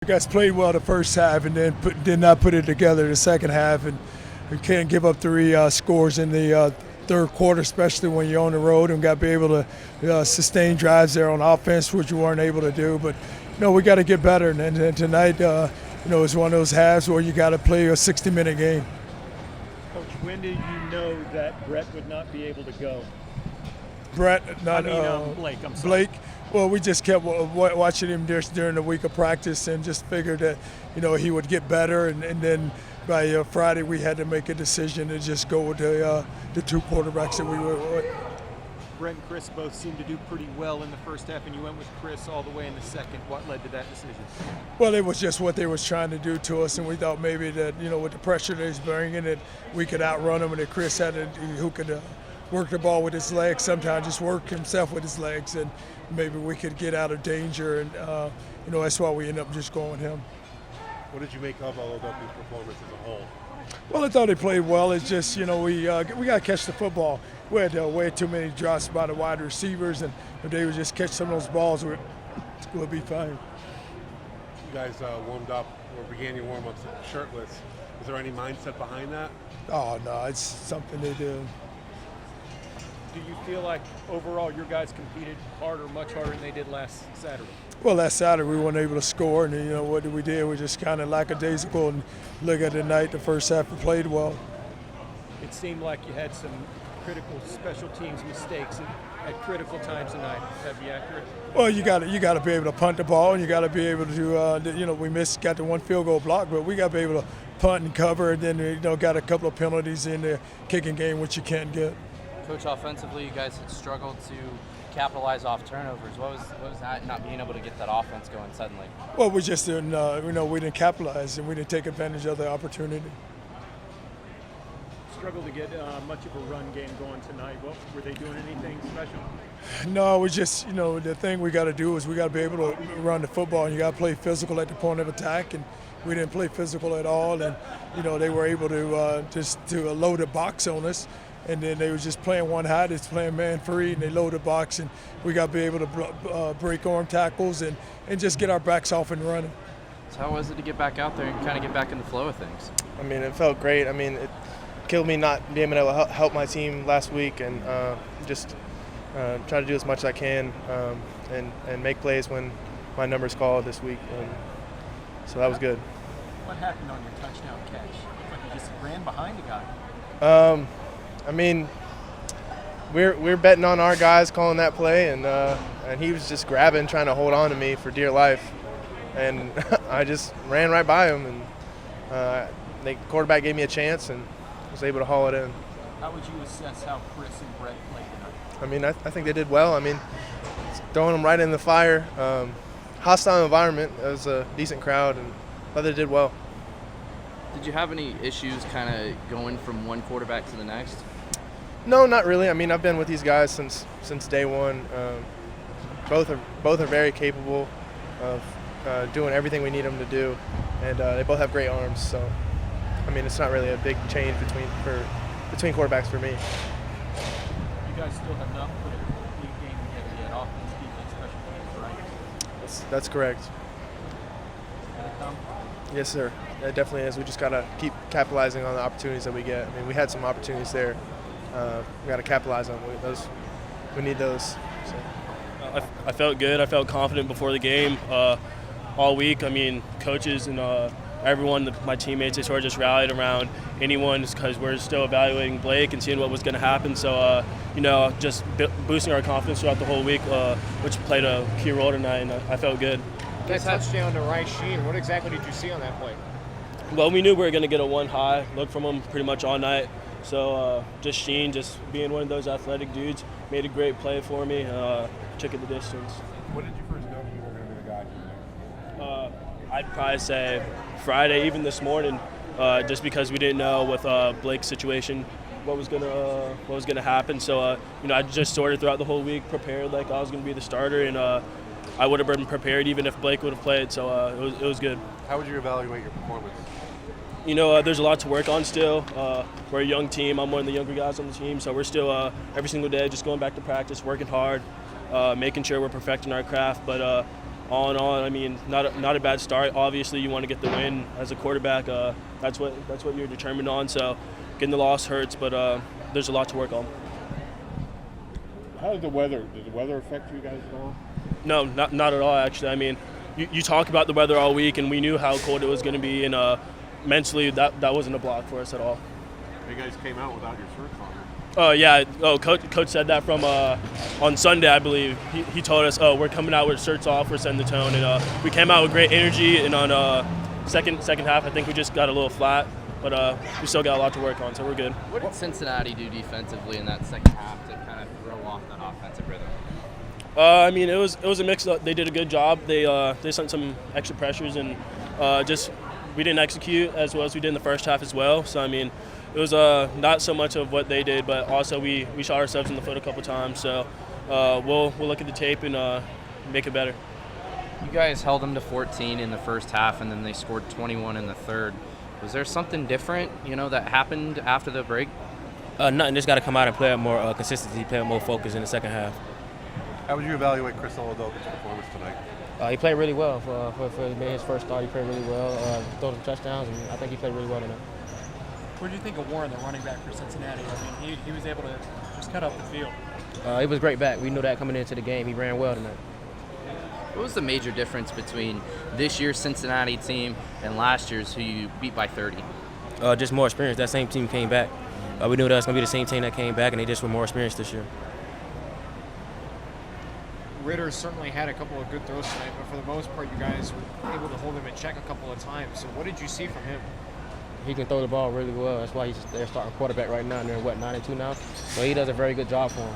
You guys played well the first half and then did not put it together the second half, and we can't give up three scores in the third quarter, especially when you're on the road, and got to be able to sustain drives there on offense, which you weren't able to do. But we got to get better, and tonight it's one of those halves where you got to play a 60-minute game. Coach, when did you know that Brett would not be able to go? Blake. I'm sorry. Blake. Well, we just kept watching him during the week of practice and just figured that, he would get better. And then by Friday, we had to make a decision to just go with the two quarterbacks that we were with. Brett and Chris both seemed to do pretty well in the first half, and you went with Chris all the way in the second. What led to that decision? Well, it was just what they was trying to do to us, and we thought maybe that, with the pressure that he's bringing, that we could outrun him, and that Chris who could work the ball with his legs, sometimes just work himself with his legs, and maybe we could get out of danger, and that's why we ended up just going with him. What did you make of Oladokun's performance as a whole? Well, I thought he played well. It's just, we got to catch the football. We had way too many drops by the wide receivers, and if they would just catch some of those balls, we'll be fine. You guys warmed up or began your warm-ups shirtless. Was there any mindset behind that? Oh, no, it's something they do. Do you feel like overall your guys competed harder, much harder than they did last Saturday? Well, last Saturday we weren't able to score, and what did we do? We just kind of lackadaisical and look at the night. The first half we played well. It seemed like you had some critical special teams mistakes at critical times tonight. Would that be accurate? Well, you got to be able to punt the ball, and you got to be able to we got the one field goal block, but we got to be able to punt and cover, and then got a couple of penalties in the kicking game which you can't get. Coach, offensively, you guys had struggled to capitalize off turnovers. What was that, not being able to get that offense going suddenly? Well, we just didn't, we didn't capitalize, and we didn't take advantage of the opportunity. Struggled to get much of a run game going tonight. Were they doing anything special? No, we just, the thing we got to do is we got to be able to run the football, and you got to play physical at the point of attack, and we didn't play physical at all, and, they were able to to load the box on us. And then they were just playing one high, just playing man free, and they load the box, and we got to be able to break arm tackles and just get our backs off and running. So how was it to get back out there and kind of get back in the flow of things? I mean, it felt great. I mean, it killed me not being able to help my team last week, and just try to do as much as I can and make plays when my number's called this week. And so that was good. What happened on your touchdown catch? Like you just ran behind a guy. I mean, we're betting on our guys calling that play, and he was just grabbing, trying to hold on to me for dear life, and I just ran right by him, and the quarterback gave me a chance and was able to haul it in. How would you assess how Chris and Brett played tonight? I mean, I think they did well. I mean, throwing them right in the fire, hostile environment. It was a decent crowd, and I thought they did well. Did you have any issues kind of going from one quarterback to the next? No, not really. I mean, I've been with these guys since day one. Both are very capable of doing everything we need them to do, and they both have great arms. So, I mean, it's not really a big change between quarterbacks for me. You guys still have not put a complete game together yet. Offense, defense, special teams, right? That's correct. Is it gonna come? Yes, sir. It definitely is. We just gotta keep capitalizing on the opportunities that we get. I mean, we had some opportunities there. We gotta capitalize on those. We need those. So. I felt good. I felt confident before the game all week. I mean, coaches and everyone, my teammates, they sort of just rallied around anyone because we're still evaluating Blake and seeing what was going to happen. So, just boosting our confidence throughout the whole week, which played a key role tonight, and I felt good. That touchdown to Rice Sheen, what exactly did you see on that play? Well, we knew we were going to get a one-high look from him pretty much all night. So just Sheen, just being one of those athletic dudes, made a great play for me, took it the distance. When did you first know you were going to be the guy? I'd probably say Friday, even this morning, just because we didn't know with Blake's situation what was gonna happen. So I just sort of throughout the whole week prepared like I was going to be the starter, and I would have been prepared even if Blake would have played. So it was good. How would you evaluate your performance? There's a lot to work on still. We're a young team. I'm one of the younger guys on the team, so we're still every single day just going back to practice, working hard, making sure we're perfecting our craft. But all in all, I mean, not a bad start. Obviously, you want to get the win as a quarterback. That's what you're determined on. So getting the loss hurts, but there's a lot to work on. How did the weather affect you guys at all? No, not at all, actually. I mean, you talk about the weather all week, and we knew how cold it was going to be, and mentally that wasn't a block for us at all. You guys came out without your shirts on. Oh, yeah. Oh, Coach said that from on Sunday, I believe. He told us, we're coming out with shirts off, we're setting the tone. And we came out with great energy, and on second half, I think we just got a little flat. But we still got a lot to work on, so we're good. What did Cincinnati do defensively in that second half to kind of throw off that offensive rhythm? I mean, it was a mix. They did a good job. They sent some extra pressures, and we didn't execute as well as we did in the first half as well. So, I mean, it was not so much of what they did, but also we shot ourselves in the foot a couple times. So we'll look at the tape and make it better. You guys held them to 14 in the first half, and then they scored 21 in the third. Was there something different, that happened after the break? Nothing. Just got to come out and play with more consistency, play with more focus in the second half. How would you evaluate Chris Oladokun's performance tonight? He played really well for his first start. He played really well, threw some touchdowns, and I think he played really well tonight. What do you think of Warren, the running back for Cincinnati? I mean, he was able to just cut up the field. He was a great back. We knew that coming into the game. He ran well tonight. What was the major difference between this year's Cincinnati team and last year's, who you beat by 30? Just more experience. That same team came back. We knew that was going to be the same team that came back, and they just were more experienced this year. Ritter certainly had a couple of good throws tonight, but for the most part, you guys were able to hold him in check a couple of times. So what did you see from him? He can throw the ball really well. That's why he's their starting quarterback right now, and they're, 9-2 now? So he does a very good job for him.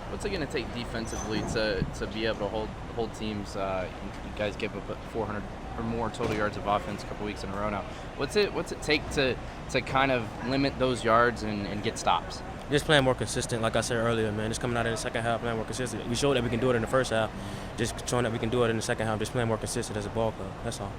What's it going to take defensively to be able to hold teams? You guys give up 400 or more total yards of offense a couple weeks in a row now. What's it take to kind of limit those yards and get stops? Just playing more consistent, like I said earlier, man. Just coming out in the second half, playing more consistent. We showed that we can do it in the first half. Just showing that we can do it in the second half, just playing more consistent as a ball club. That's all.